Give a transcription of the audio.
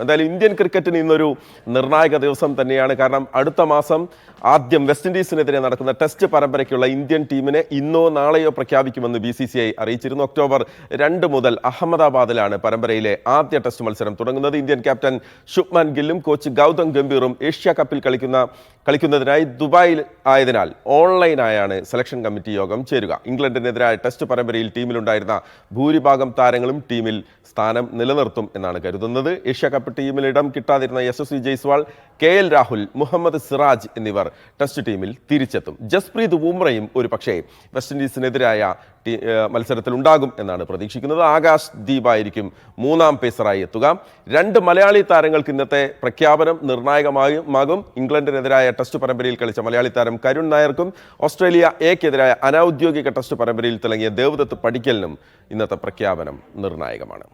എന്തായാലും ഇന്ത്യൻ ക്രിക്കറ്റിന് ഇന്നൊരു നിർണായക ദിവസം തന്നെയാണ്. കാരണം അടുത്ത മാസം ആദ്യം വെസ്റ്റ് ഇൻഡീസിനെതിരെ നടക്കുന്ന ടെസ്റ്റ് പരമ്പരയ്ക്കുള്ള ഇന്ത്യൻ ടീമിനെ ഇന്നോ നാളെയോ പ്രഖ്യാപിക്കുമെന്ന് BCCI അറിയിച്ചിരുന്നു. ഒക്ടോബർ 2 മുതൽ അഹമ്മദാബാദിലാണ് പരമ്പരയിലെ ആദ്യ ടെസ്റ്റ് മത്സരം തുടങ്ങുന്നത്. ഇന്ത്യൻ ക്യാപ്റ്റൻ ശുഭ്മാൻ ഗില്ലും കോച്ച് ഗൗതം ഗംഭീറും ഏഷ്യ കപ്പിൽ കളിക്കുന്നതിനായി ദുബായിൽ ആയതിനാൽ ഓൺലൈനായാണ് സെലക്ഷൻ കമ്മിറ്റി യോഗം ചേരുക. ഇംഗ്ലണ്ടിനെതിരായ ടെസ്റ്റ് പരമ്പരയിൽ ടീമിലുണ്ടായിരുന്ന ഭൂരിഭാഗം താരങ്ങളും ടീമിൽ സ്ഥാനം നിലനിർത്തും എന്നാണ് കരുതുന്നത്. ഏഷ്യ കപ്പ് ടീമിൽ ഇടം കിട്ടാതിരുന്ന യശസ്വി ജയ്സ്വാൾ, KL രാഹുൽ, മുഹമ്മദ് സിറാജ് എന്നിവർ ടെസ്റ്റ് ടീമിൽ തിരിച്ചെത്തും. ജസ്പ്രീത് ബുംറയും ഒരു പക്ഷേ വെസ്റ്റ് ഇൻഡീസിനെതിരായ മത്സരത്തിൽ ഉണ്ടാകും എന്നാണ് പ്രതീക്ഷിക്കുന്നത്. ആകാശ് ദീപ് ആയിരിക്കും മൂന്നാം പേസറായി എത്തുക. 2 മലയാളി താരങ്ങൾക്ക് ഇന്നത്തെ പ്രഖ്യാപനം നിർണായകമാകും. ഇംഗ്ലണ്ടിനെതിരായ ടെസ്റ്റ് പരമ്പരയിൽ കളിച്ച മലയാളി താരം കരുൺ നായർക്കും ഓസ്ട്രേലിയ എക്കെതിരായ അനൌദ്യോഗിക ടെസ്റ്റ് പരമ്പരയിൽ തിളങ്ങിയ ദേവദത്ത് പടിക്കലിനും ഇന്നത്തെ പ്രഖ്യാപനം നിർണായകമാണ്.